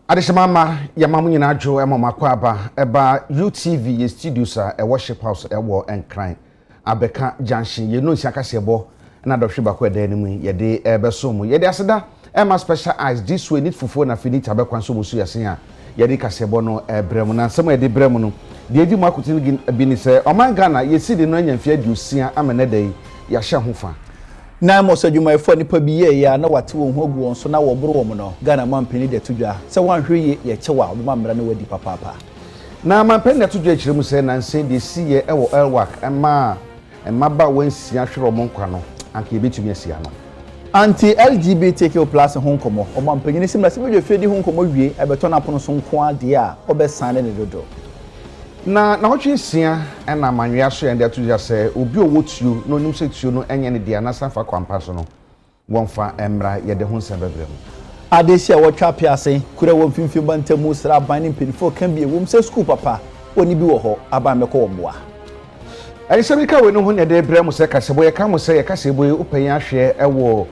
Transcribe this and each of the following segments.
Adeshamama yamamu nyina adwo emama aba eba UTV ye studios a worship house ewo enkran abeka junction ye no nsiaka sebo na dohwe bako eda ni mu ye de ebeso mu ye de aseda ema special eyes this way need fufu na finita abekwan so musu yesen a ye de kasebo no ebrem na nsem ye de brem no de edi mu akotin bi ni se oman Ghana ye sidi no anyamfia adusia amene dai ya hye hofa na mo so dwuma efo nipa bi ye ya na wate won hogu won so na wo boro wo no Ghana mampeni de tudwa se wan hwe ye chewa wo mamra na wadi papa na mampeni de tudwa chire mu se na nse de siye ewo elwak ema ba wansia hwere mo nkwa no anka ebetumi asia no anti LGBTQ+ honkomo o mampeni ni simla se be fedi honkomo wie ebeto na pono so nko ade a obesane ne dodo na hotwe sia na manwea so ende atuja se obi owotuo no nim se tuo no enye ne dia na sanfa kwampa so no wonfa emra ye de ho nsa bebrem adesia wotwa piase kura wo mfimfim bantamu sra ban ne mpinifo kan bi wo mse school papa oni bi wo ho aba meko wo mboa ayise bi ka we no ho ne de brem se kasebo ye ka mo se ye kasebo ye opanyi ahwe ewo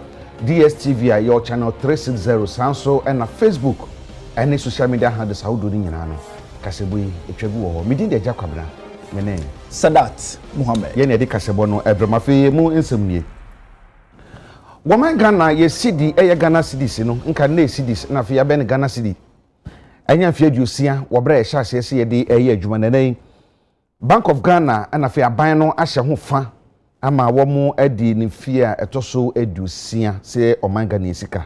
DSTV a your channel 360 sanso na Facebook any social media handles how do ni nyina no kasebo etwagu wo midin de Jakwabra menen Sadat Muhammad ye ne de kasebo no ebremafe mu nsem woman Ghana ye Cedi Ghana Cedis no nka na Cedis na fe ya ben Ghana Cedi anya fe adusia wo bra ye hyase se ye de adwuma nanan Bank of Ghana na fe aban no ahye ho fa ama wo mu adi ne fie a etoso adusia se oman Ghana esika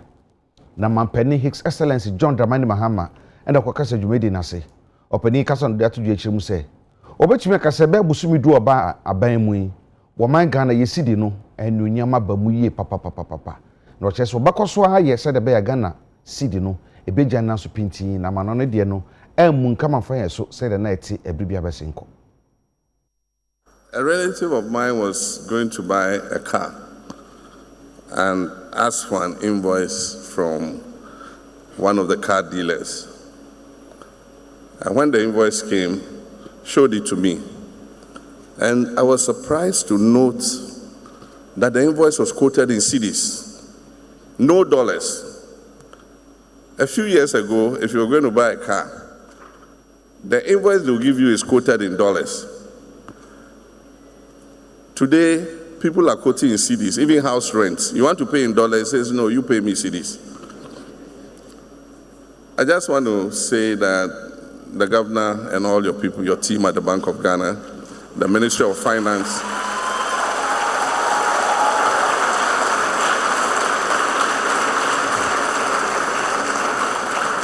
na mampani His Excellency John Dramani Mahama enda kwa kasa dwumedi na se opani kasa no atu dwechire mu se obetumi kasa be busumi du oba aban mu yi woman Ghana ye Cedi no enunyama ba mu yi papa na ocheso bakoso ha ye se de be ya Ghana Cedi no ebeja na so pinti na mano no de no emu nkama fa ye so se de na eti ebribia besenko. A relative of mine was going to buy a car and asked for an invoice from one of the car dealers. And when the invoice came, showed it to me. And I was surprised to note that the invoice was quoted in cedis, no dollars. A few years ago, if you were going to buy a car, the invoice they'll give you is quoted in dollars. Today, people are quoting in cedis, even house rents. You want to pay in dollars, it says, no, you pay me cedis. I just want to say that the governor and all your people, your team at the Bank of Ghana, the Ministry of Finance,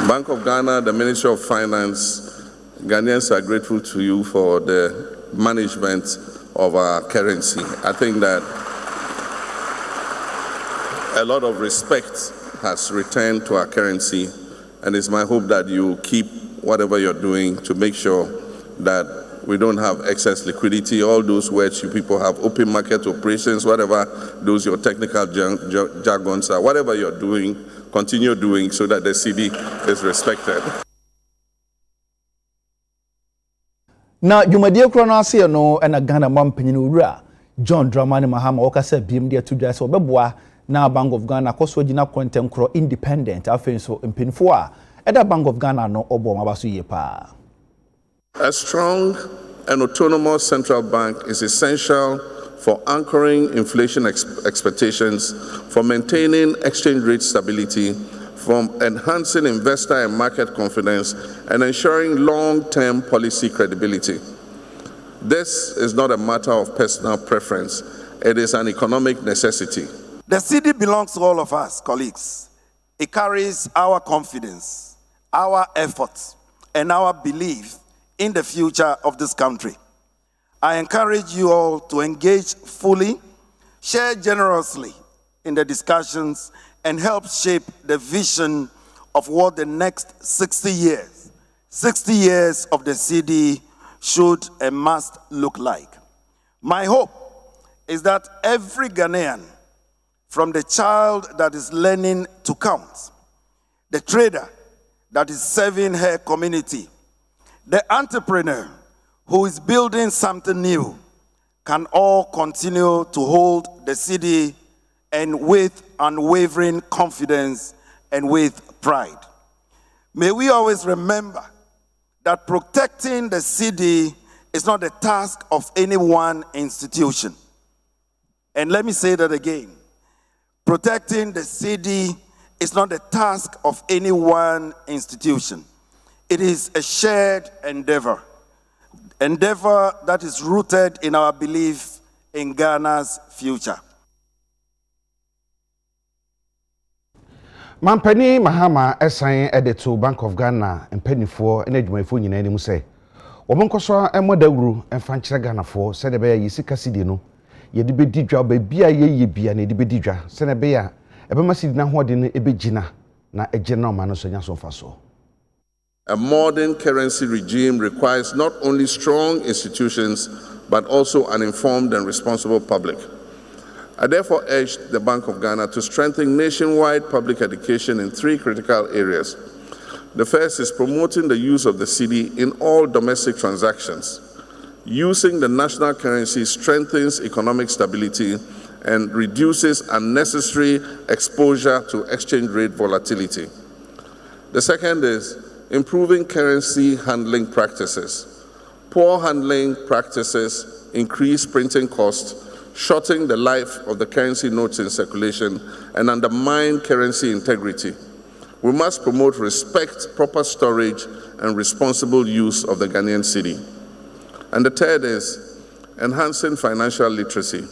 Bank of Ghana, the Ministry of Finance, Ghanaians are grateful to you for the management of our currency. I think that a lot of respect has returned to our currency, and it's my hope that you keep whatever you're doing to make sure that we don't have excess liquidity. All those words you people have, open market operations, whatever those your technical jargons are, whatever you're doing, continue doing so that the Cedi is respected. Na jumadie kro no ase no na Ghana mampanyini wura John Dramani Mahama okasa biem de atudwa se obeboa na Bank of Ghana koso gina content kro independent afen so mpinfo a eda Bank of Ghana no obo mabaso ye pa. A strong and autonomous central bank is essential for anchoring inflation expectations, for maintaining exchange rate stability, from enhancing investor and market confidence, and ensuring long-term policy credibility. This is not a matter of personal preference. It is an economic necessity. The Cedi belongs to all of us, colleagues. It carries our confidence, our efforts, and our belief in the future of this country. I encourage you all to engage fully, share generously in the discussions, and help shape the vision of what the next 60 years of the Cedi should and must look like. My hope is that every Ghanaian, from the child that is learning to count, the trader that is serving her community, the entrepreneur who is building something new, can all continue to hold the Cedi and with unwavering confidence and with pride. May we always remember that protecting the Cedi is not the task of any one institution. And let me say that again. Protecting the Cedi is not the task of any one institution. It is a shared endeavor that is rooted in our belief in Ghana's future. Mampani Mahama esan editor Bank of Ghana mpanifo na adwumayefo nyina anim se womonkoso emodawuru emfankyere Ghana fo se de be ya sika Cedi no ye de be didwa ba bia ye bia na de be didwa se ne be ya ebema Cedi na hode no ebegina na egye na ma no so nya so faso. A modern currency regime requires not only strong institutions but also an informed and responsible public. I therefore urge the Bank of Ghana to strengthen nationwide public education in 3 critical areas. The first is promoting the use of the Cedi in all domestic transactions. Using the national currency strengthens economic stability and reduces unnecessary exposure to exchange rate volatility. The second is improving currency handling practices. Poor handling practices increase printing costs, shorten the life of the currency notes in circulation, and undermine currency integrity. We must promote respect, proper storage, and responsible use of the Ghanaian Cedi. And the third is enhancing financial literacy.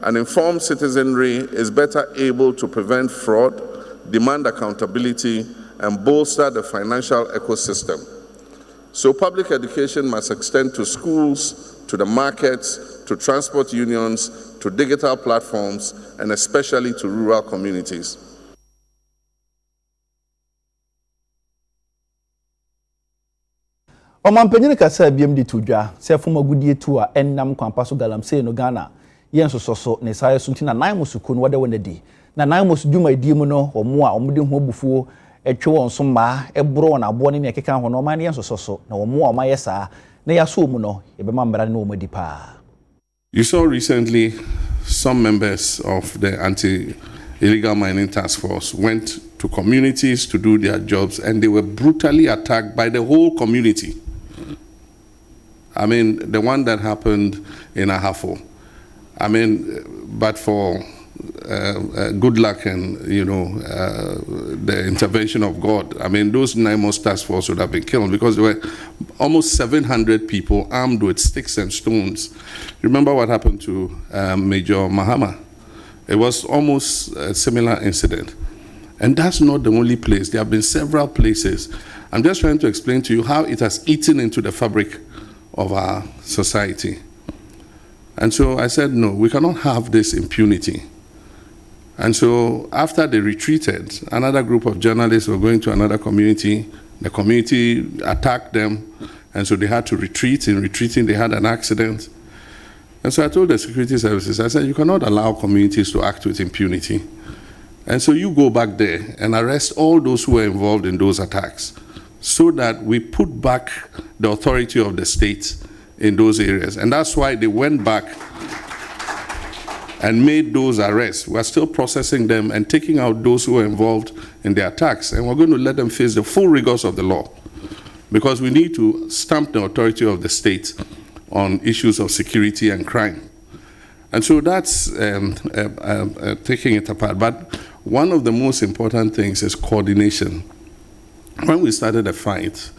An informed citizenry is better able to prevent fraud, demand accountability, and bolster the financial ecosystem. So public education must extend to schools, to the markets, to transport unions, to digital platforms, and especially to rural communities. Omampenyine kasa BMD tudwa se foma gudie tu a ennam kwampaso galamsey no Ghana yen sososo ne saye sunti na nan musuku no wode wonadi na nan musu dwuma di mu no omo a omde ho bufuo etwe won so ma ebro na abo ne ne keka ho no ma ne yen sososo na omo a omaye saa na yaso mu no ebema mbra ne omadi pa. You saw recently some members of the anti-illegal mining task force went to communities to do their jobs and they were brutally attacked by the whole community. I mean, the one that happened in Ahafo. I mean, but for good luck and, the intervention of God, I mean, those NIMOS task force would have been killed because there were almost 700 people armed with sticks and stones. Remember what happened to Major Mahama? It was almost a similar incident. And that's not the only place. There have been several places. I'm just trying to explain to you how it has eaten into the fabric of our society. And so I said, no, we cannot have this impunity. And so after they retreated, another group of journalists were going to another community. The community attacked them, and so they had to retreat. In retreating, they had an accident. And so I told the security services, I said, you cannot allow communities to act with impunity. And so you go back there and arrest all those who were involved in those attacks so that we put back the authority of the state in those areas. And that's why they went back and made those arrests. We're still processing them and taking out those who were involved in the attacks. And we're going to let them face the full rigors of the law because we need to stamp the authority of the state on issues of security and crime. And so that's taking it apart. But one of the most important things is coordination. When we started the fight,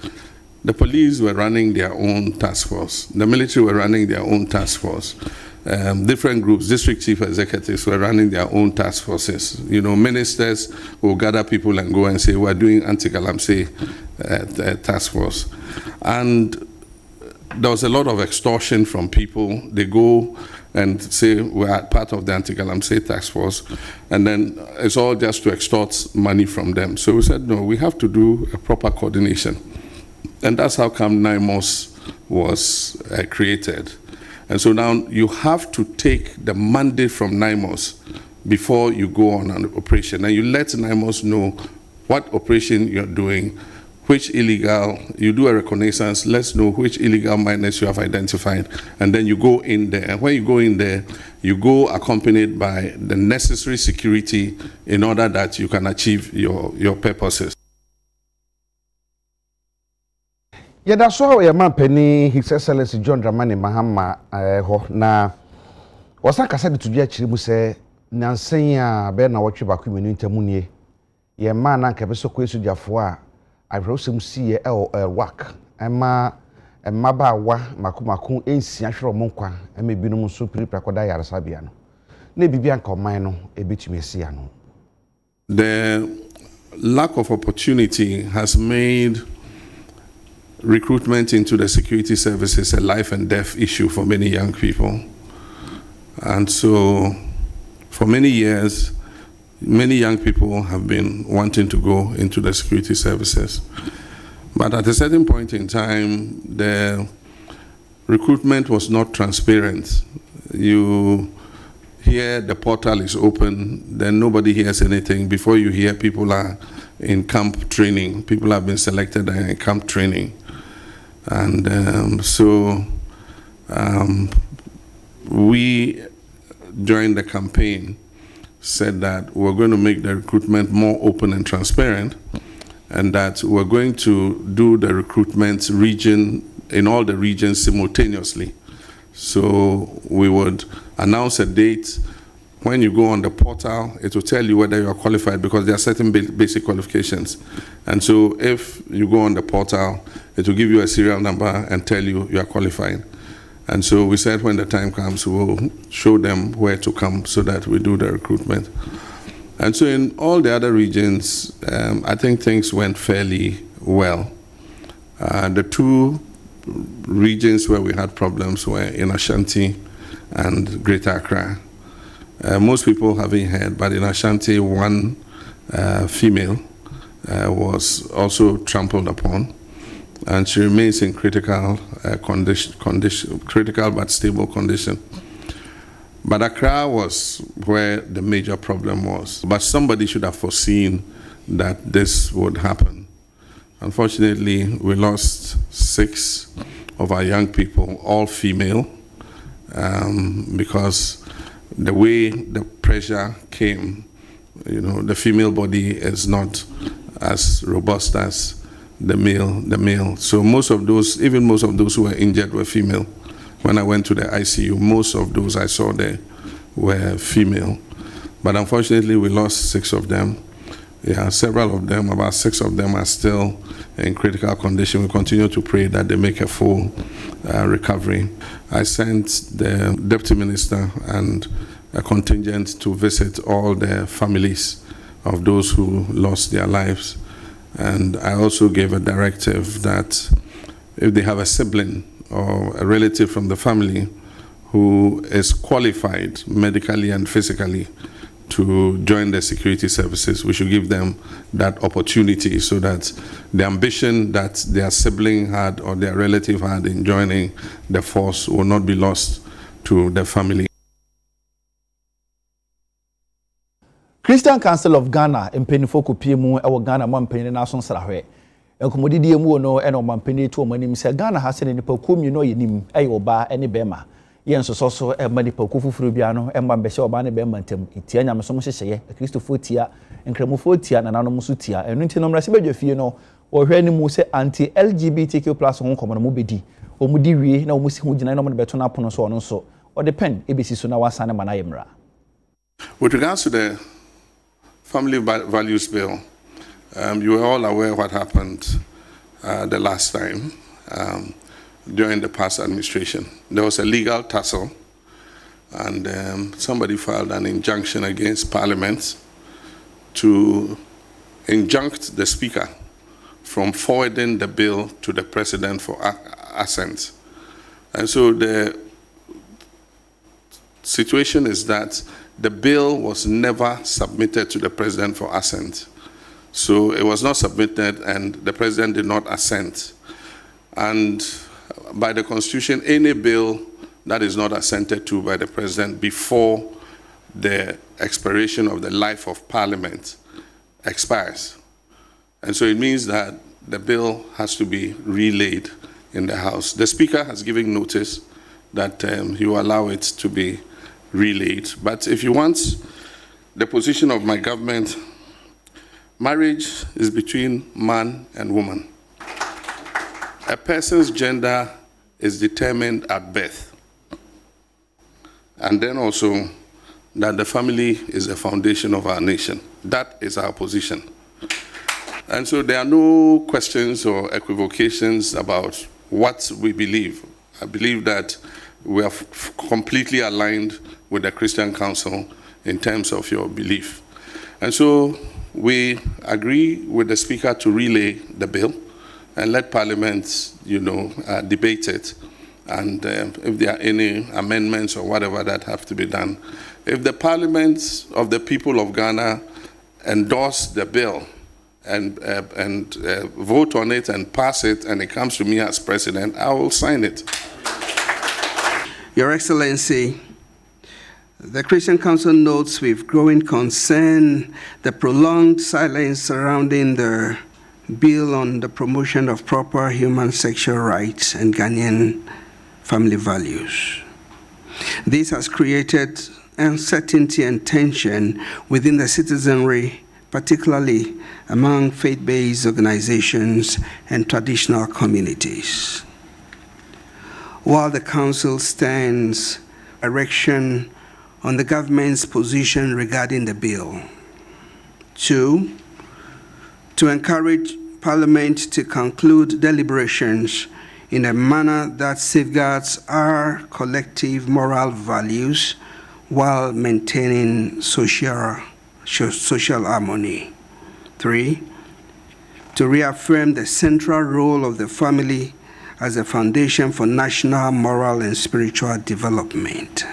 the police were running their own task force. The military were running their own task force. Different groups, district chief executives were running their own task forces. Ministers will gather people and go and say, we're doing anti-galamsey task force. And there was a lot of extortion from people. They go and say, we're part of the anti-galamsey task force. And then it's all just to extort money from them. So we said, no, we have to do a proper coordination. And that's how come NIMOS was created. And so now you have to take the mandate from NIMOS before you go on an operation. And you let NIMOS know what operation you're doing, which illegal, you do a reconnaissance, let's know which illegal miners you have identified, and then you go in there. And when you go in there, you go accompanied by the necessary security in order that you can achieve your purposes. Yɛda so yɛ man pani His Excellency John Dramani Mahama ho na wɔsan kasa de tudua kyerɛ mu sɛ nansen a bɛ na wɔtwe baako menu ntamu nie yɛ man na nkabe so kwesu diafo a ahwɛwsɛm sie wak ɛma mmabaawa makomako ensia hwere ɔmo nkwa ɛma ebinom nso piripira kɔda yaresabea no na bibia nka ɔman no ebetumi asia no. The lack of opportunity has made recruitment into the security services a life and death issue for many young people. And so for many years, many young people have been wanting to go into the security services. But at a certain point in time, the recruitment was not transparent. You hear the portal is open, then nobody hears anything. Before you hear, people are in camp training. People have been selected and in camp training. And we, during the campaign, said that we're going to make the recruitment more open and transparent, and that we're going to do the recruitment in all the regions simultaneously. So we would announce a date. When you go on the portal, it will tell you whether you are qualified, because there are certain basic qualifications. And so if you go on the portal, it will give you a serial number and tell you you are qualified. And so we said when the time comes, we will show them where to come so that we do the recruitment. And so in all the other regions, I think things went fairly well. The two regions where we had problems were in Ashanti and Greater Accra. Most people haven't heard, but in Ashanti, one female was also trampled upon, and she remains in critical critical but stable condition. But Accra was where the major problem was. But somebody should have foreseen that this would happen. Unfortunately, we lost 6 of our young people, all female, because the way the pressure came, the female body is not as robust as the male. So most of those who were injured were female. When I went to the ICU, most of those I saw there were female. But unfortunately, we lost 6 of them. Yeah, several of them, about 6 of them are still in critical condition. We continue to pray that they make a full recovery. I sent the Deputy Minister and a contingent to visit all the families of those who lost their lives. And I also gave a directive that if they have a sibling or a relative from the family who is qualified medically and physically to join the security services, we should give them that opportunity so that the ambition that their sibling had or their relative had in joining the force will not be lost to the family. Christian Council of Ghana mpanyinfo kopie mu ewo Ghana ma mpanyin na so nsrahwe enkomodidie mu no ena mpanyin to manim se Ghana ha se ne nipa komi no yenim oba ene bema yensoso so ema nipa kofufuru bia no ema mbehye oba ne bema ntem itia nyameso mo hyehye Kristofo tia nkramofo tia na nanom so tia enu nti no mrase badwafie no ohwe ne mu se anti LGBTQ+ ho komo no mu bedi omudi wie na omusi ho gina no mo beto na pono so ono so o depend ebesi so na wasane mana yemra. With regards to the Family Values Bill, you are all aware what happened the last time during the past administration. There was a legal tussle, and somebody filed an injunction against Parliament to injunct the Speaker from forwarding the bill to the President for assent. And so the situation is that the bill was never submitted to the President for assent. So it was not submitted and the President did not assent. And by the Constitution, any bill that is not assented to by the President before the expiration of the life of Parliament expires. And so it means that the bill has to be relayed in the House. The Speaker has given notice that he will allow it to be relayed. But if you want the position of my government, marriage is between man and woman. a person's gender is determined at birth. And then also that the family is the foundation of our nation. That is our position. And so there are no questions or equivocations about what we believe. I believe that we are completely aligned with the Christian Council in terms of your belief. And so we agree with the Speaker to relay the bill and let Parliament, debate it. And if there are any amendments or whatever that have to be done, if the Parliament of the people of Ghana endorse the bill and vote on it and pass it, and it comes to me as president, I will sign it. Your Excellency, the Christian Council notes with growing concern the prolonged silence surrounding the bill on the promotion of proper human sexual rights and Ghanaian family values. This has created uncertainty and tension within the citizenry, particularly among faith-based organizations and traditional communities. While the Council stands erection on the government's position regarding the bill. 2, to encourage Parliament to conclude deliberations in a manner that safeguards our collective moral values while maintaining social harmony. 3, to reaffirm the central role of the family as a foundation for national moral and spiritual development.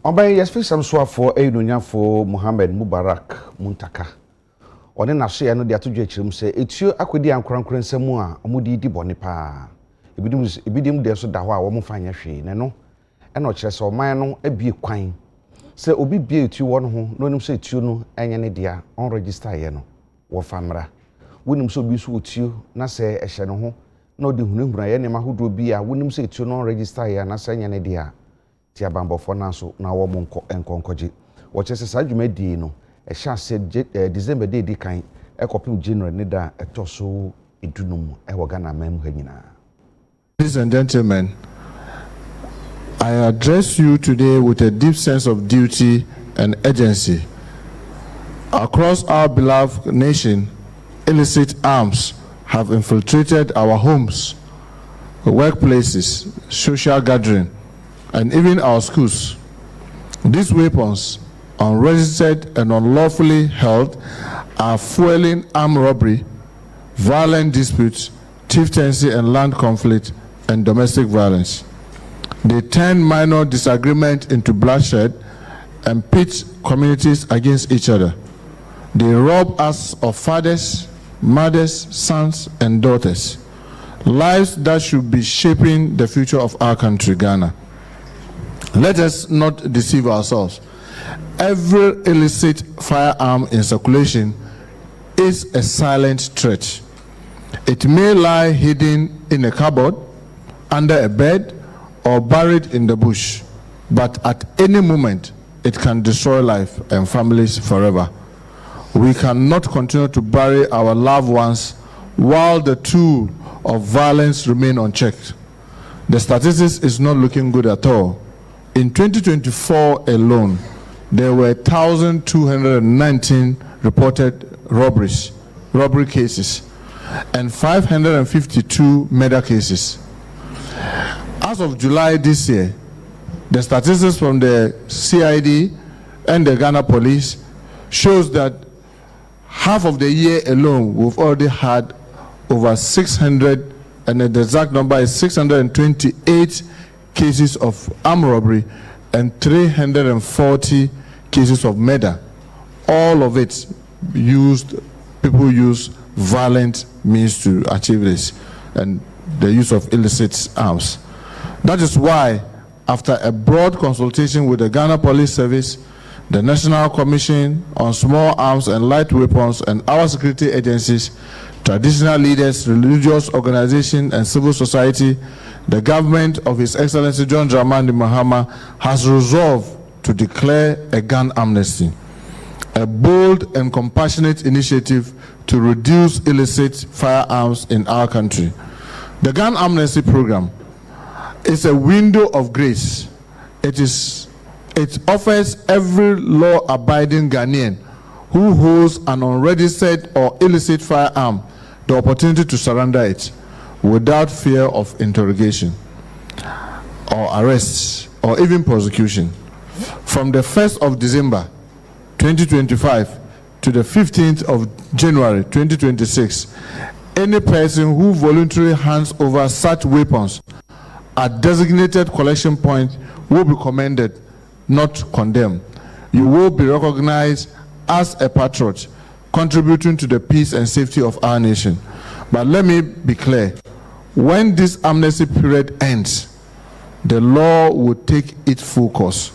Obai yesfi samswa for enunya for Muhammad Mubarak Muntaka. One na so ya no de atodwe chirim se etuo akodi ankorankora nsemu a omudi di bone pa. Ebidim de so da ho a wo mfa nya hwe ne no e no kire se oman no abie kwan se obi bie etuo wo no ho no nim se etuo no enye ne dia on register ye no wo famra wonim se obi so etuo na se ehye no ho na odi hunahura ye ne ma hodo bi a wonim se etuo no on register ye na se enye ne dia ti abambofo na so na wo monko enkonkoje wo chese sa dwumadi no e sha se December day di kan e kopim January ne da etoso edunum e wo Ghana mam ha nyina. Ladies and gentlemen, I address you today with a deep sense of duty and urgency. Across our beloved nation, illicit arms have infiltrated our homes, workplaces, social gathering, and even our schools. These weapons, unregistered and unlawfully held, are fueling armed robbery, violent disputes, chieftaincy and land conflict, and domestic violence. They turn minor disagreement into bloodshed and pit communities against each other. They rob us of fathers, mothers, sons, and daughters, lives that should be shaping the future of our country, Ghana. Let us not deceive ourselves. Every illicit firearm in circulation is a silent threat. It may lie hidden in a cupboard, under a bed, or buried in the bush, but at any moment it can destroy life and families forever. We cannot continue to bury our loved ones while the tool of violence remain unchecked. The statistics is not looking good at all. In 2024 alone, there were 1,219 reported robbery cases, and 552 murder cases. As of July this year, the statistics from the CID and the Ghana Police shows that half of the year alone, we've already had over 600, and the exact number is 628 cases of armed robbery and 340 cases of murder. All of it people use violent means to achieve this, and the use of illicit arms. That is why, after a broad consultation with the Ghana Police Service, the National Commission on Small Arms and Light Weapons, and our security agencies, traditional leaders, religious organizations, and civil society, the government of His Excellency John Dramani Mahama has resolved to declare a gun amnesty. a bold and compassionate initiative to reduce illicit firearms in our country. The Gun Amnesty Program is a window of grace. It offers every law-abiding Ghanaian who holds an unregistered or illicit firearm the opportunity to surrender it without fear of interrogation or arrests or even prosecution. From the 1st of December 2025 to the 15th of January 2026, any person who voluntarily hands over such weapons at designated collection point will be commended, not condemned. You will be recognized as a patriot, contributing to the peace and safety of our nation. But let me be clear, when this amnesty period ends, the law will take its full course.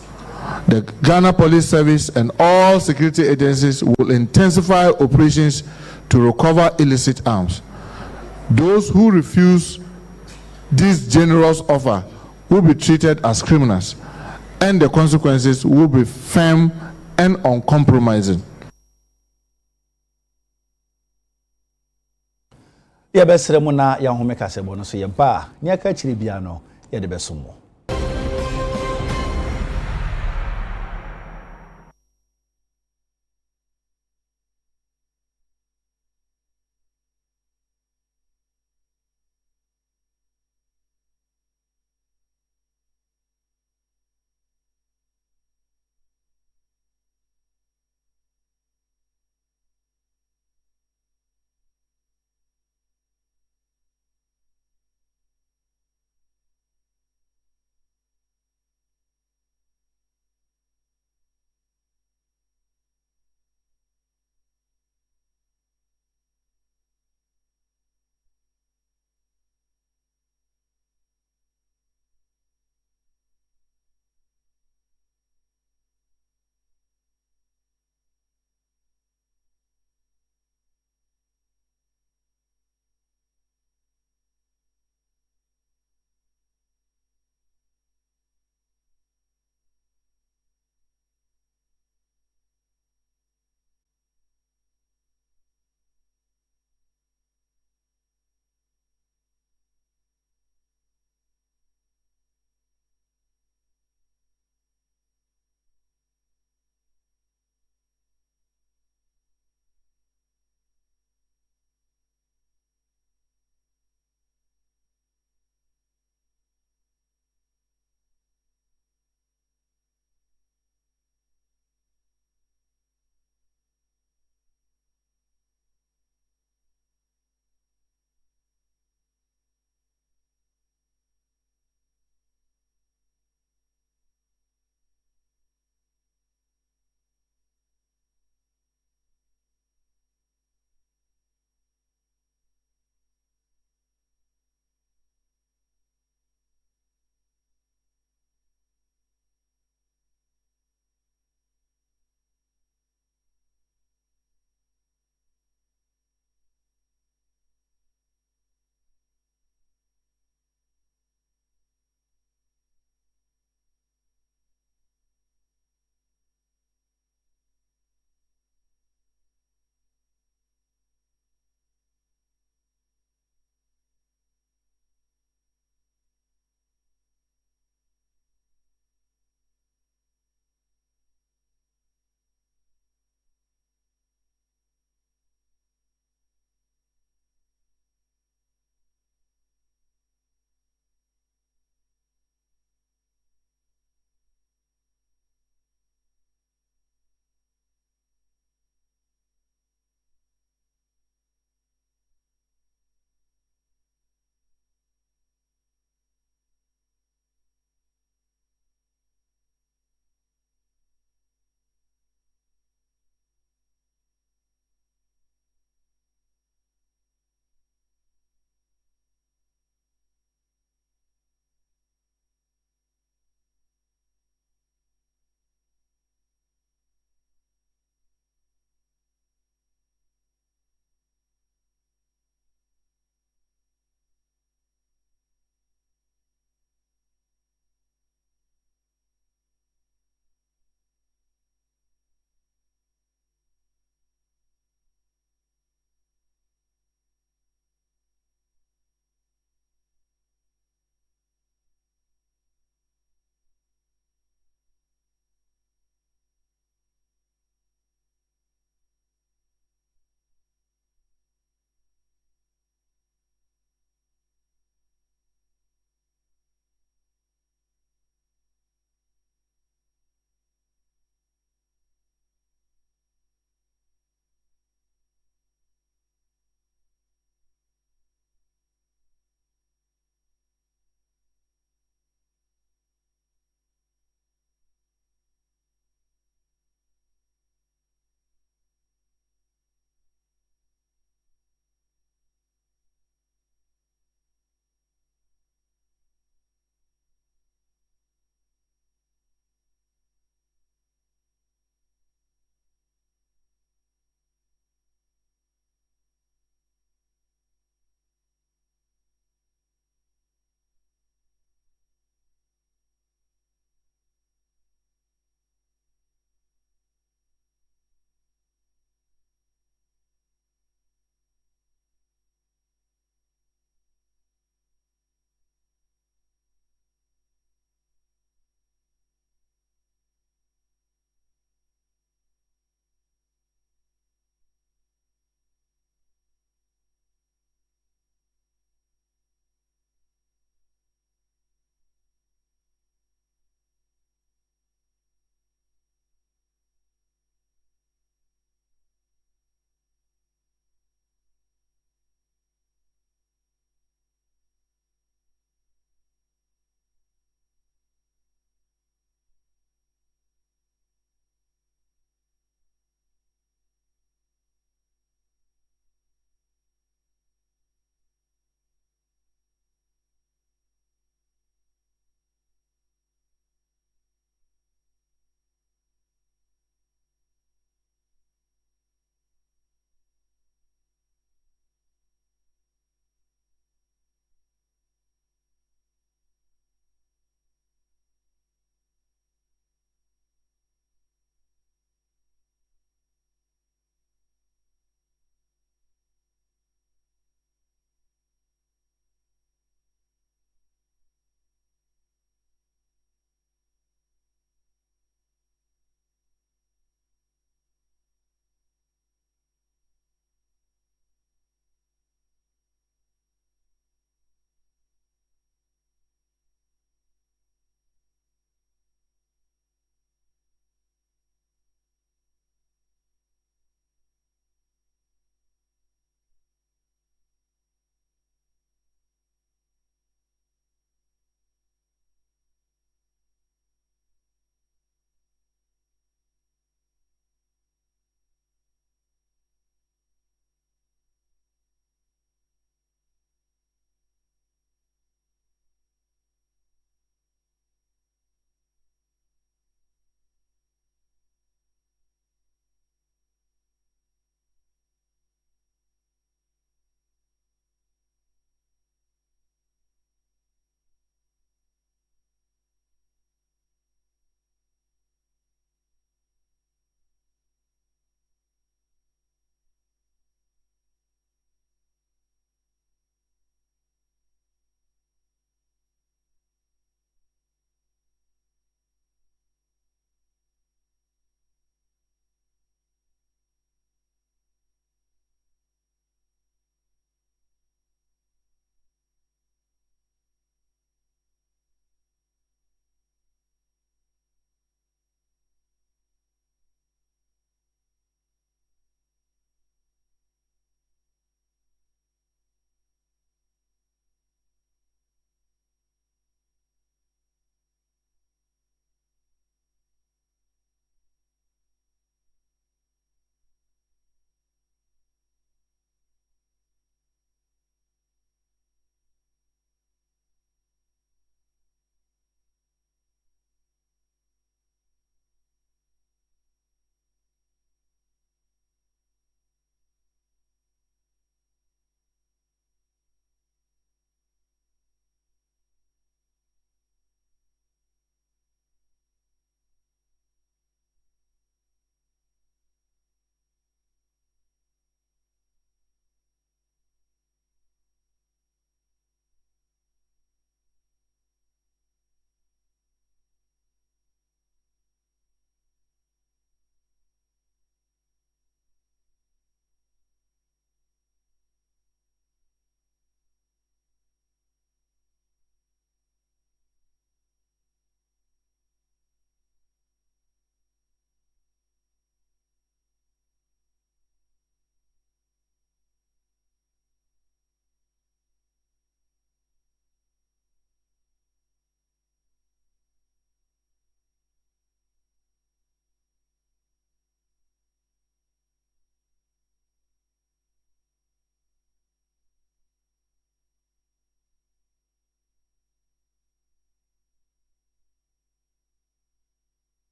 The Ghana Police Service and all security agencies will intensify operations to recover illicit arms. Those who refuse this generous offer will be treated as criminals, and the consequences will be firm and uncompromising. Ya besere mu na ya home kasebo no so ye ba nya ka chiri bia no ye de besomo.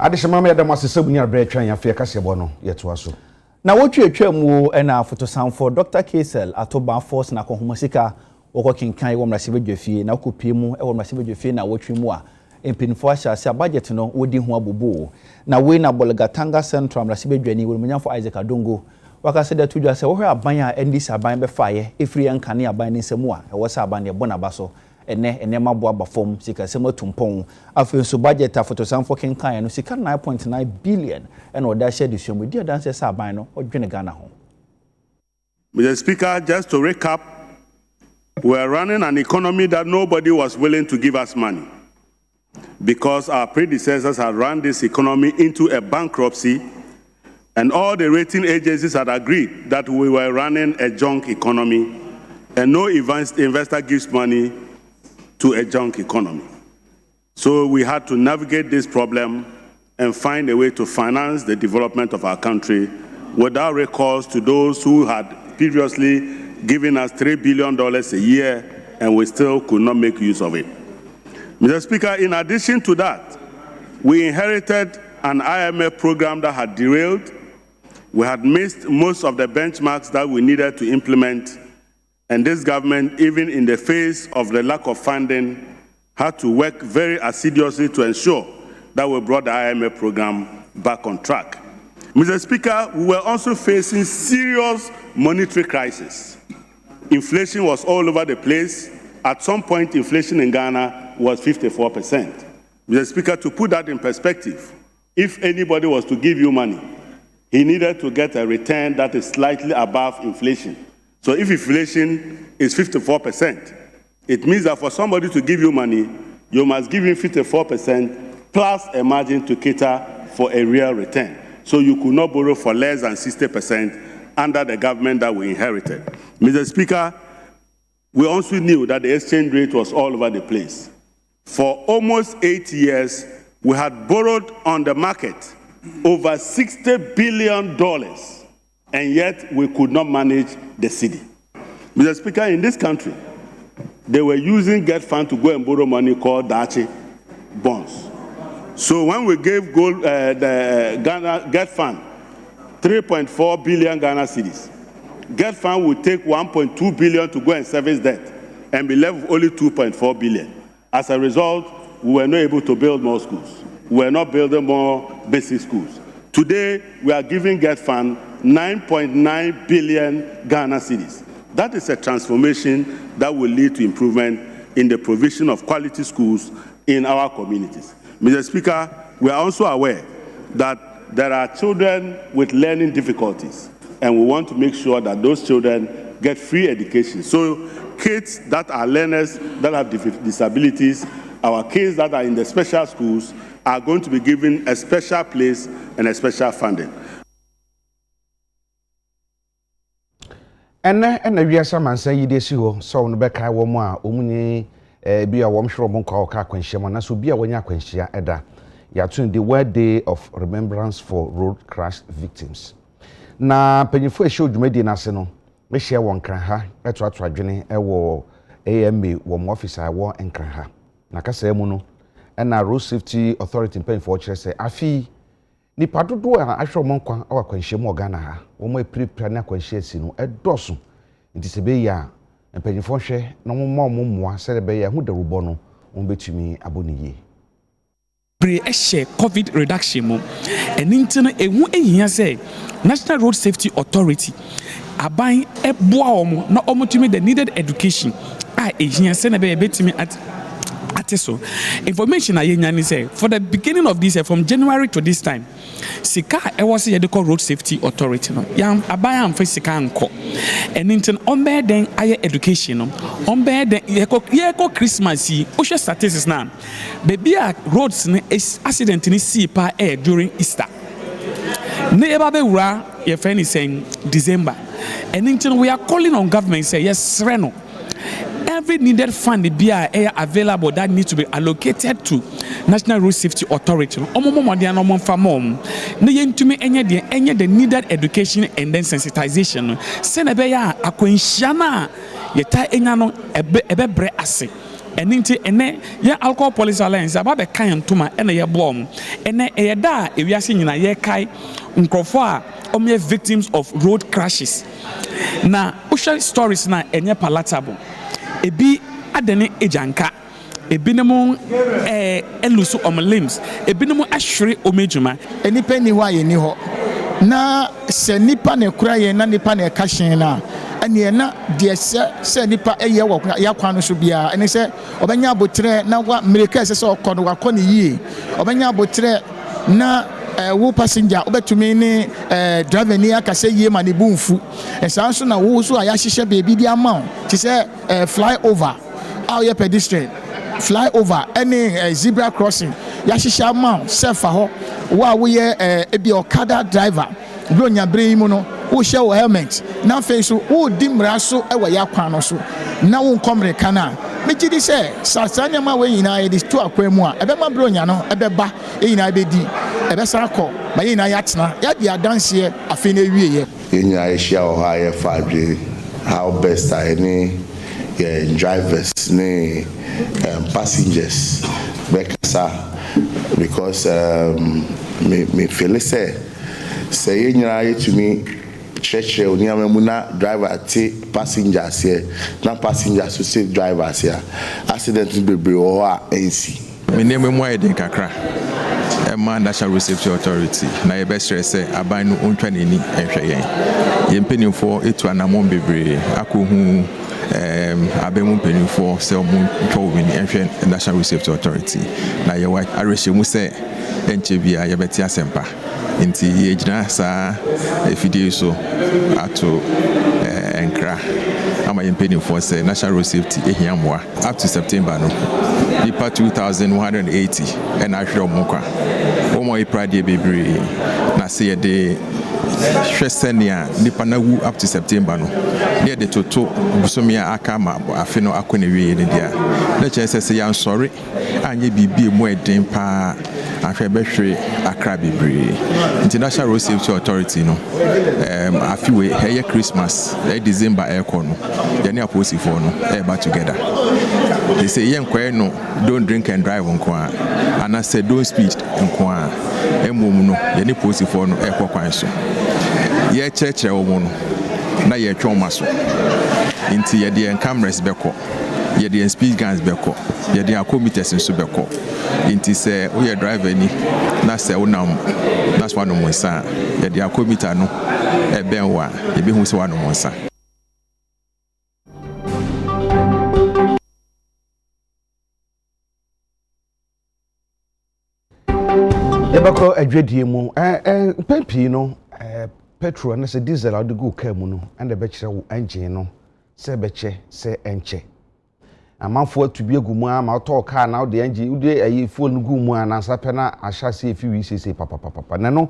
adeshema me dem asese bunya bre twan ya fe kase bo no yeto aso na wotwetwa mu na fotosanfo Dr. Kesel atoba force na kohomasika woko kinkan wo mrase bedwafie na kopie mu wo mrase bedwafie na wotwe mu a empinfo ahyase budget no wodi ho abobo na we na Bolgatanga Central mrase bedwani wo munyafo Isaac Adongo wakase da tudwa se wo hwe aban a ndis aban be faye efiri ankane aban ni nsemu a wo sa aban ne bona baso ene mabo abafom sika sema tumpon afenso budget afotosanfo kinkan no sika 9.9 billion and oda share disumu dia dance sa aban no odwene Ghana ho. Mr. Speaker, just to recap, we are running an economy that nobody was willing to give us money because our predecessors had run this economy into a bankruptcy, and all the rating agencies had agreed that we were running a junk economy, and no investor gives money to a junk economy. So we had to navigate this problem and find a way to finance the development of our country without recourse to those who had previously given us $3 billion a year, and we still could not make use of it. Mr. Speaker, in addition to that, we inherited an IMF program that had derailed. We had missed most of the benchmarks that we needed to implement, and this government, even in the face of the lack of funding, had to work very assiduously to ensure that we brought the IMF program back on track. Mr. Speaker, we were also facing serious monetary crisis. Inflation was all over the place. At some point, inflation in Ghana was 54%. Mr. Speaker, to put that in perspective, if anybody was to give you money, he needed to get a return that is slightly above inflation. So if inflation is 54%, it means that for somebody to give you money, you must give him 54% plus a margin to cater for a real return. So you could not borrow for less than 60% under the government that we inherited. Mr. Speaker, we also knew that the exchange rate was all over the place. For almost 8 years, we had borrowed on the market over $60 billion, and yet we could not manage the cedi. Mr. Speaker, in this country, they were using Get Fund to go and borrow money called Dachi bonds. So when we gave the Ghana Get Fund 3.4 billion Ghana cedis, Get Fund would take 1.2 billion to go and service debt and be left with only 2.4 billion. As a result, we were not able to build more schools. We were not building more basic schools. Today, we are giving Get Fund 9.9 billion Ghana cedis. That is a transformation that will lead to improvement in the provision of quality schools in our communities. Mr. Speaker, we are also aware that there are children with learning difficulties, and we want to make sure that those children get free education. So kids that are learners that have disabilities, our kids that are in the special schools are going to be given a special place and a special funding. And we are some answer you this you so no beka womo a omuni bi a wom hwero mo kwa ka kwanhyia na so bi a wonya kwanhyia eda ya tun the World Day of Remembrance for Road Crash Victims. Na panyifo ehwe dwumadi na se no me hye won kran ha eto adwene wo AMA wo mo officer wo enkran ha na kasa mu no na Road Safety Authority panyifo kire se afi ni padodo a ahwe mo kwa akwanhyia mu Ghana ha wo mo prepare na akwanhyia si no edoso nti se be ya mpanyifo hwe na mo moa se be ya hu da rubo no wo betumi aboniye pre-share COVID reduction mo and into ehu ehia say National Road Safety Authority aban eboa omo na omo tumi the needed education ehia say na be betumi at so information ayenya say for the beginning of this year from January to this time sika e was ye call Road Safety Authority no yam aban am fa sika anko and into on be den aye education no on be den ye ko Christmas yi o hwe statistics na baby a roads ne accident ni see pa air during Easter ne e ba be wura ye fa ni saying December and into we are calling on government say yes reno every needed fund be available that needs to be allocated to National Road Safety Authority. Enye the needed education and then sensitization. Senebeya akwenshana yeta enya no ebe bre ase. ɛne nti ɛnɛ yɛ alcohol policy alliance aba bɛka yɛn ntoma ɛna yɛboa ɔmo ɛnɛ ɛyɛ da a ewiase nyina yɛkae nkurɔfoɔ a ɔmo yɛ victims of road crashes na wohwɛ stories na ɛnyɛ palatable ebi adane agyanka ebinom elusu ɔmo limbs ebinom ahwere ɔmo adwuma enipa ni hɔ a yɛni hɔ na sɛ nipa na ekura yɛn na nipa na ɛka hyɛn na ɛneɛ na deɛ sɛ nipa ɛyɛ wɔ yɛakwan no so biara ɛne sɛ ɔbɛnya abotrɛ na wa mmirika ɛsɛ sɛ ɔkɔ no wakɔ ne yie ɔbɛnya abotrɛ na wo passenger wobɛtumi ne driver ni akasɛ yie ma ne bu mfu ɛsaa nso na wo so a yɛahyehyɛ baabi de ama wo te sɛ flyover a woyɛ pedestrian flyover ɛne zebra crossing yɛahyehyɛ ama wo sɛ fa hɔ wo a woyɛ ebi ɔkada driver bi onyabere yi mu no wohyɛ wɔ helmet na afei so wodi mmara so wɔ yɛakwan no so na wonkɔ mmereka no a megye di sɛ saa nneɛma wɔ nyinaa yɛde to akwan mu a ɛbɛma berɛ onya no ɛbɛba nyinaa bɛdi ɛbɛsan akɔ ma yɛ nyinaa yɛatena yɛade adanseɛ afei no awieɛ yɛn nyinaa yɛhyia wɔ hɔ a yɛfa adwene how best a ɛne yɛn drivers ne passengers bɛkasa because me feel sɛ yɛn nyinaa yɛtumi kyerɛkyerɛ onyeama mu na driver te passengers here na passengers so say drivers here accident bebree wɔ hɔ a ɛnsi me name mu ayɛ den kakra ɛma national road safety authority na yɛbɛsrɛ sɛ aban no ɔntwa n'ani ɛhwɛ yɛn mpanimfoɔ etu anammɔn bebree akɔhu abɛmu mpanimfoɔ sɛ ɔmo ntwa wɔn ani ɛhwɛ national road safety authority na yɛwɔ arɛhyɛ mu sɛ ɛnkyɛ bia yɛbɛte asɛmpa nti yɛgyina saa efidie so ato nkra ama yɛn mpanimfoɔ sɛ national road safety ehia mmoa up to September no nipa 2,180 ɛna ahwɛ ɔmo kwa wɔn a yɛpra deɛ bebree na sɛ yɛde hwɛ sɛnea nipa na wu up to September no ne yɛde toto bosomi a aka ma afe no akɔ na wie ne deɛ na kyerɛ sɛ yɛansɔre anyɛ biribi mu ɛden paa ahwɛ bɛhwere akra bebree international road safety authority no afi we ɛyɛ Christmas December ɛkɔ no yɛne aposifoɔ no ɛba together they say yɛnkɔɛ no don't drink and drive nko a anasɛ don't speed nko a ɛmmom no yɛne aposifoɔ no ɛkɔ kwan so yɛkyerɛkyerɛ wɔ mu no na yɛtwa ɔma so nti yɛde yɛn cameras bɛkɔ yɛde yɛn speed guns bɛkɔ yɛde akɔmeters nso bɛkɔ nti sɛ woyɛ driver ni na sɛ wonam na so wanom nsa a yɛde akɔmeter no ɛbɛn wɔ a yɛbɛhu sɛ wanom nsa yɛbɛkɔ adwadie mu mpɛmpii no petrol na sɛ diesel a wode go kaa mu no ɛna bɛkyerɛ wo engine no sɛ bɛkyɛ sɛ ɛnkyɛ amanfoɔ atubi egu mu ama ɔtɔ kaa na ɔde engine wode ayi fuel no gu mu a nansa pɛ na ahyɛ se efi wi sese papapapa na no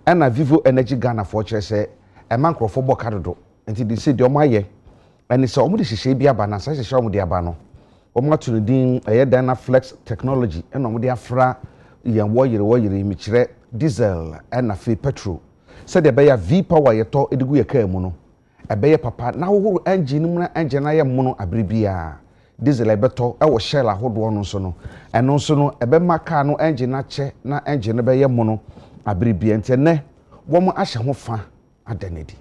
ɛna Vivo Energy Ghana for kyerɛ sɛ ɛma nkrɔfo bɔ ka dodo nti de sɛ deɛ ɔmo ayɛ ɛne sɛ ɔmo de hyehyɛ bi aba na sɛ hyehyɛ ɔmo de aba no ɔmo ato no din ɛyɛ Dynaflex technology ɛna ɔmo de afra yɛn wɔyere mikyerɛ diesel ɛna fe petrol sɛ de bɛyɛ V power yɛtɔ edigu yɛ kaa mu no ɛbɛyɛ papa na wohoro engine mu na engine na yɛ mu no abribia diesel ɛbɛtɔ ɛwɔ shell ahodoɔ no nso no ɛno nso no ɛbɛma kaa no engine akyɛ na engine no bɛyɛ mu no abribia ntɛnɛ wɔn ahyɛ ho fa adanedi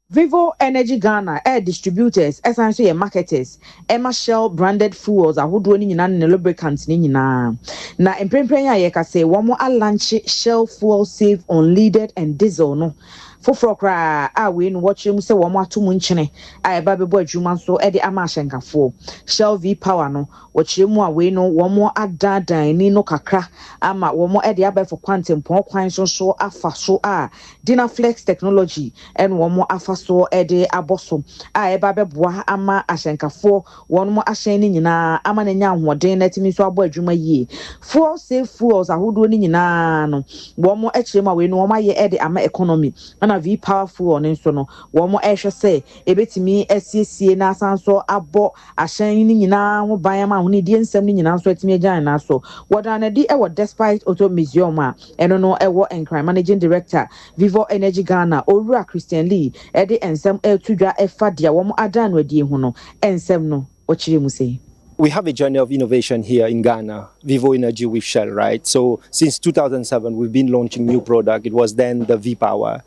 Vivo Energy Ghana air distributors essentially marketers Emma Shell branded fuels ahodoɔ ni nyinaa ne lubricants ni nyinaa na mprempren a yɛka sɛ wɔn alanche Shell fuel save on leaded and diesel no foforo kra a we no watch mu sɛ wɔn ato mu nkyene a ɛba bɛbɔ adwuma nso ɛde ama ahyɛnkafo Shell V power no wɔkyerɛ mu a we no wɔn adadan ni no kakra ama wɔn ɛde abɛfo kwantempɔn kwan so afa so a Dynaflex technology and wɔn afa so ɛde abɔso a ɛba bɛboa ama ahyɛnkafo wɔn ahyɛn ni nyinaa ama na nya ahoɔden na timi so abɔ adwuma yie fuel save fuels ahodoɔ ni nyinaa no wɔn ɛkyerɛ mu a we no wɔn ayɛ ɛde ama economy ana V powerful on nso no wɔn ɛhwɛ sɛ ebetimi asiesie na asanso abɔ ahyɛn ni nyinaa ho ban ama ho ne die nsɛm ni nyinaa nso atimi agyan na so wɔdan na di ɛwɔ despite auto museum a ɛno no ɛwɔ Nkran managing director Vivo Energy Ghana Owura Christian Lee ɛde nsɛm ɛtudwa ɛfa dia wɔn adan no adie ho no nsɛm no wɔkyerɛ mu sɛ We have a journey of innovation here in Ghana, Vivo Energy with Shell, right? So since 2007, we've been launching new product. It was then the V-Power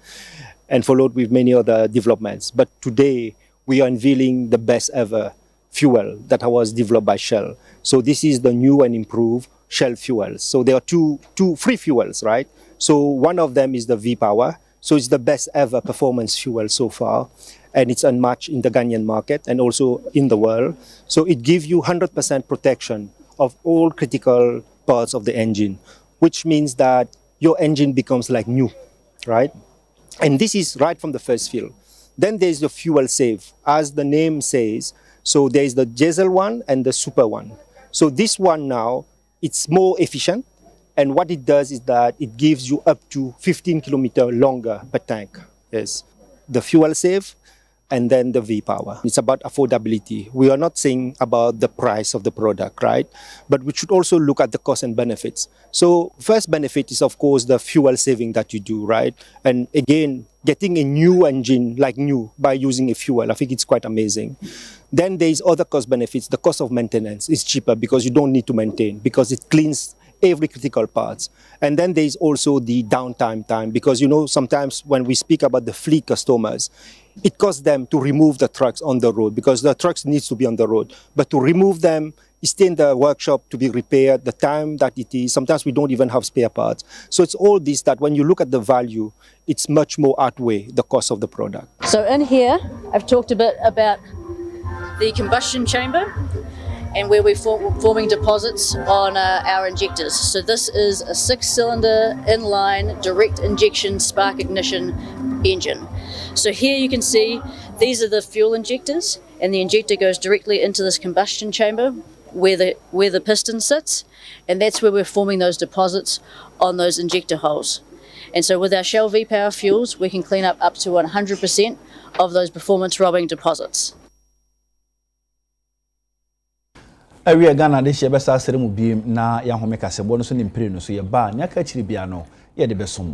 and followed with many other developments. But today, we are unveiling the best ever fuel that was developed by Shell. So this is the new and improved Shell fuels. So there are three fuels, right? So one of them is the V-Power. So it's the best ever performance fuel so far. And it's unmatched in the Ghanaian market and also in the world. So it gives you 100% protection of all critical parts of the engine, which means that your engine becomes like new, right? And this is right from the first fill. Then there's the fuel save, as the name says. So there's the diesel one and the super one. So this one now, it's more efficient. And what it does is that it gives you up to 15 kilometers longer per tank. Yes, the fuel save and then the V-Power. It's about affordability. We are not saying about the price of the product, right? But we should also look at the cost and benefits. So first benefit is, of course, the fuel saving that you do, right? And again, getting a new engine like new by using a fuel, I think it's quite amazing. Then there's other cost benefits. The cost of maintenance is cheaper because you don't need to maintain, because it cleans every critical parts. And then there's also the downtime time, because sometimes when we speak about the fleet customers, it costs them to remove the trucks on the road because the trucks needs to be on the road. But to remove them, stay in the workshop to be repaired, the time that it is, sometimes we don't even have spare parts. So it's all this that when you look at the value, it's much more outweigh the cost of the product. So in here, I've talked a bit about the combustion chamber and where we're forming deposits on our injectors. So this is a 6-cylinder inline direct injection spark ignition engine. So here you can see these are the fuel injectors, and the injector goes directly into this combustion chamber where the piston sits, and that's where we're forming those deposits on those injector holes. And so with our Shell V-Power fuels, we can clean up to 100% of those performance robbing deposits. Area Ghana de shebe sa sere mu biem na ya home kasebo no so ne mpire no so ye ba nya ka chiri bia no ye de besom.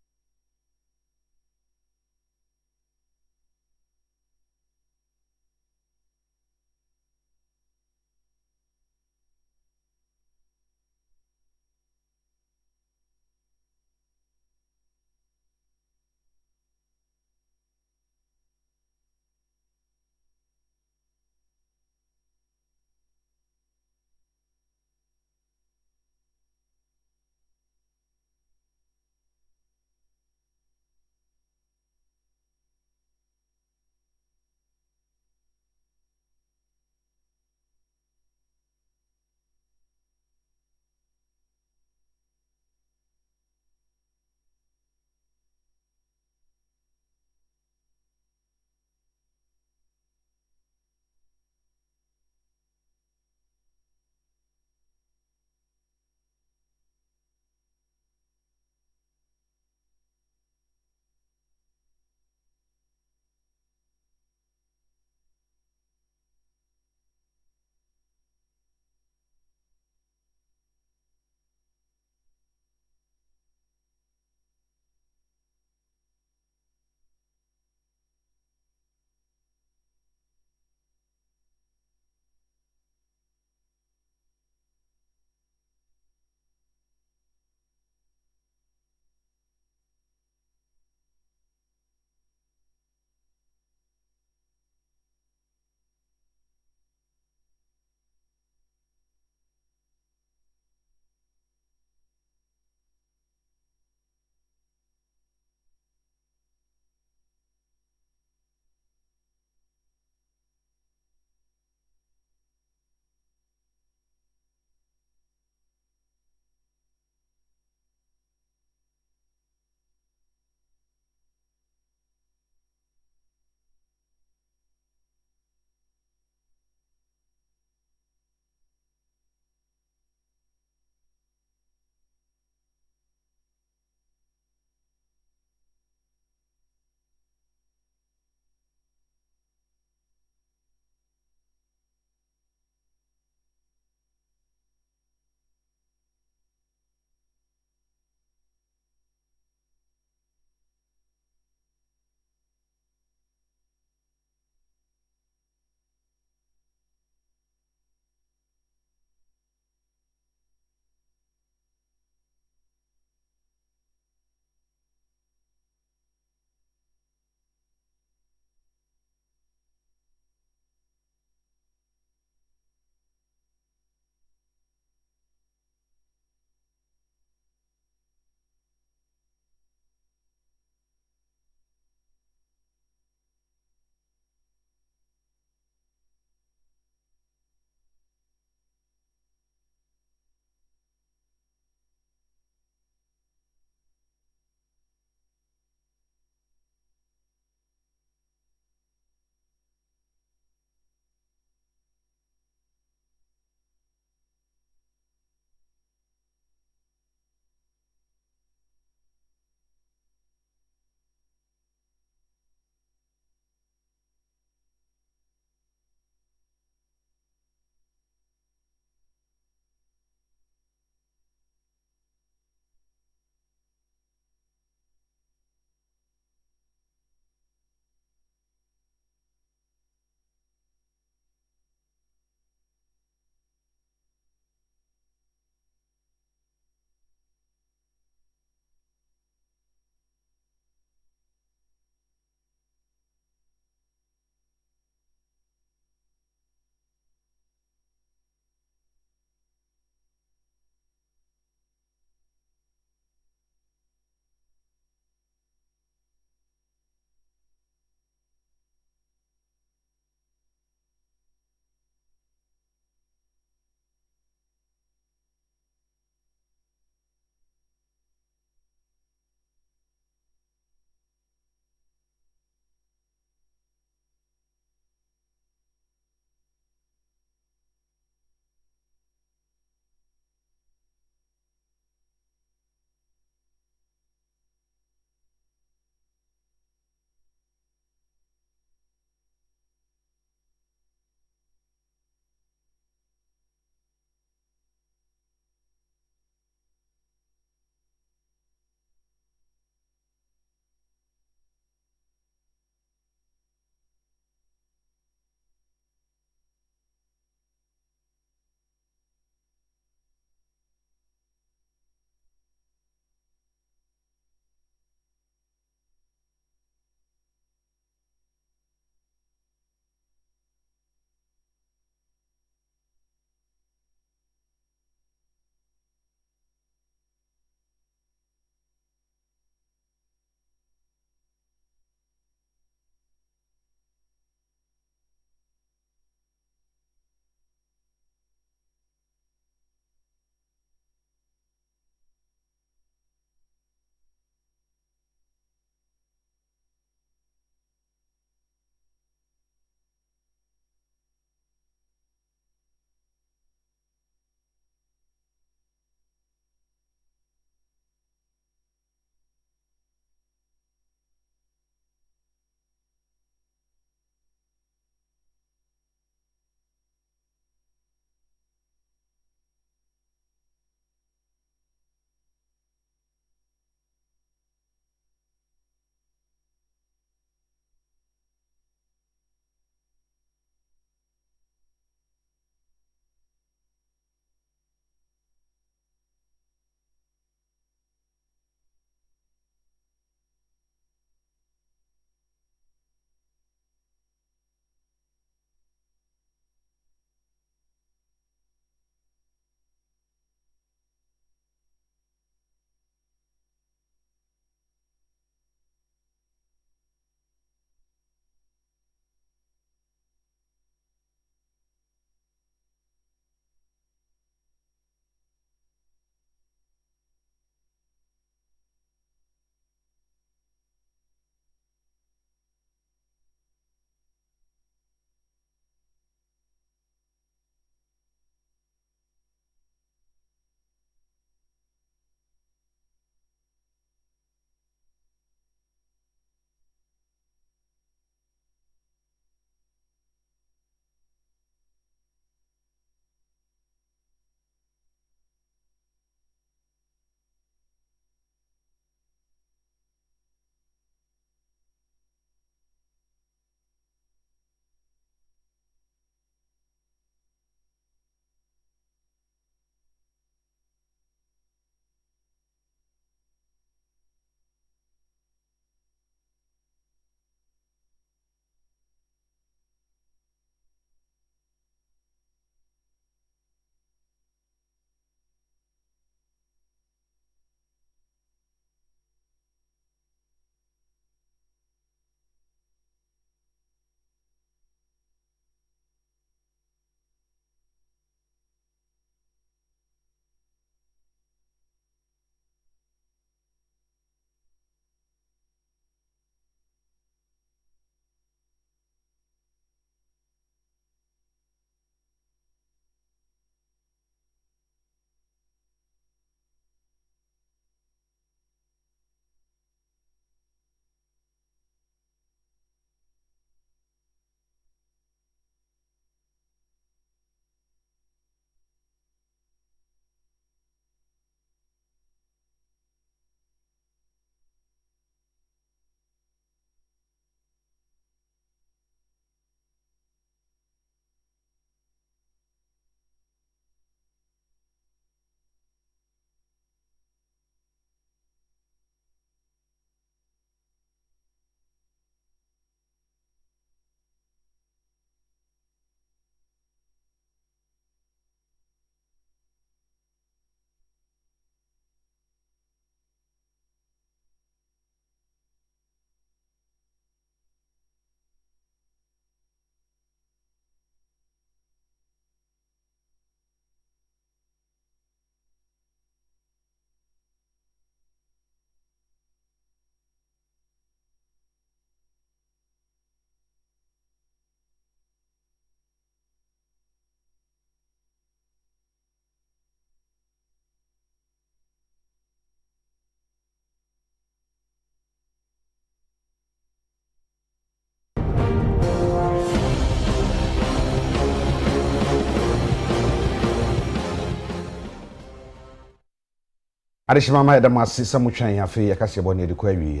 Adeshima ma edam asesa mutwan afi yakase bo ne de kwa wi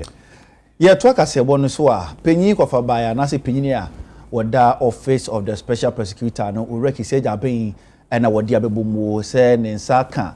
ye to akase bo no so a penyi kofa baya na se penyi a wada office of the special prosecutor no ureki seja ben na wadi abebomu se ne nsaka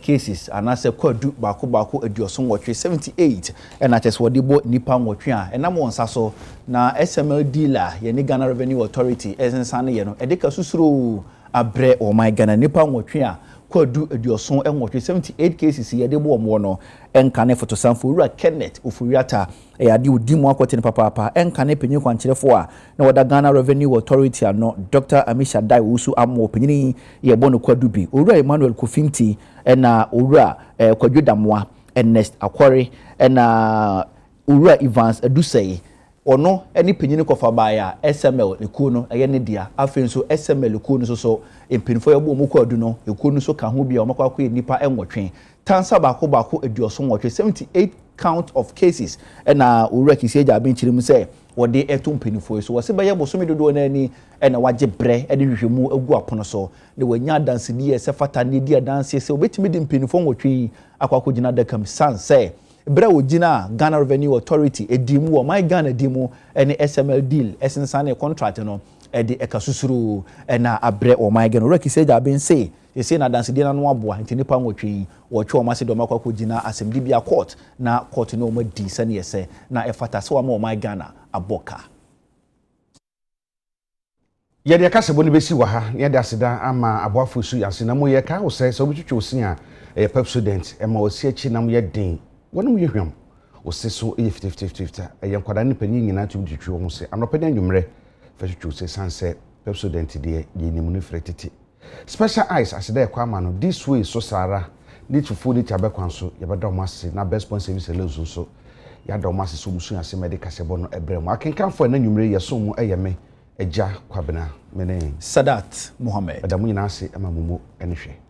cases anase kwadu bako aduoso nwotwe 78 na chese wadi bo nipa nwotwe a na mo nsa so na SML dealer ye ni Ghana Revenue Authority esensan ye no edeka susuro abre o my Ghana nipa nwotwe a kwadu aduoso nwotwe 78 cases ye de bo mo no enkane fotosanfo wura Kenneth Ofuriata ade odimu akwete ne papa enkane penyi kwankyerefo a na wada Ghana Revenue Authority ano Dr. Amisha Dai usu amo penyini ye bono kwadu bi owura Emmanuel Kofinti na owura Kwadwo Damoa Ernest Akwari na owura Evans Adusei ono eni penyini kofa baya SML ekuo no eye ne dia afen so SML ekuo no so empinfo yebo mu kwadu no ekuo no so ka ho bia omakwa nipa enwotwe tansa bako aduoso nwotwe 78 count of cases na owura Kisieja abenchirim se wode eto mpinfo so wose beye bosomi dodo na ani na waje bre de hwehwemu agu apono so ne wanya dance die se fata ne die dance se obetimi de mpinfo nwotwe akwako gina da kam sanse bre ogina Ghana Revenue Authority edimu o my Ghana edimu ene SML deal essensane contract no de ekasusuru na abre o my Ghana Reki Seja abense yesi na dance die na no aboa ntinipa nwotwe wocho o mase do makwako gina assemblea bia court na court no mo di sane yese na efata se wa ma o my Ghana aboka yede yakase bo ne besi wa ha yede aseda ama aboafo su yase na mo ye ka wo se so bitwitwe osin a pep student ma osi achi na mo ye den wonu ye hwam ose so 50-50 nkwada ne panyi nyina tum twitwe wo se anopede anwumre fa twitwe ose sanse pep student de ye nimu ne fretiti special eyes aseda ekwa ma no this way so sara need to food it abekwan so ye beda mo ase na best point service lezo so ya da mo ase so musu ase medical sebo no ebrem akenkan fo na anwumre ye so mu eyeme eja kwabena mene Sadat Mohammed adamu nyina ase ama mumu enhwe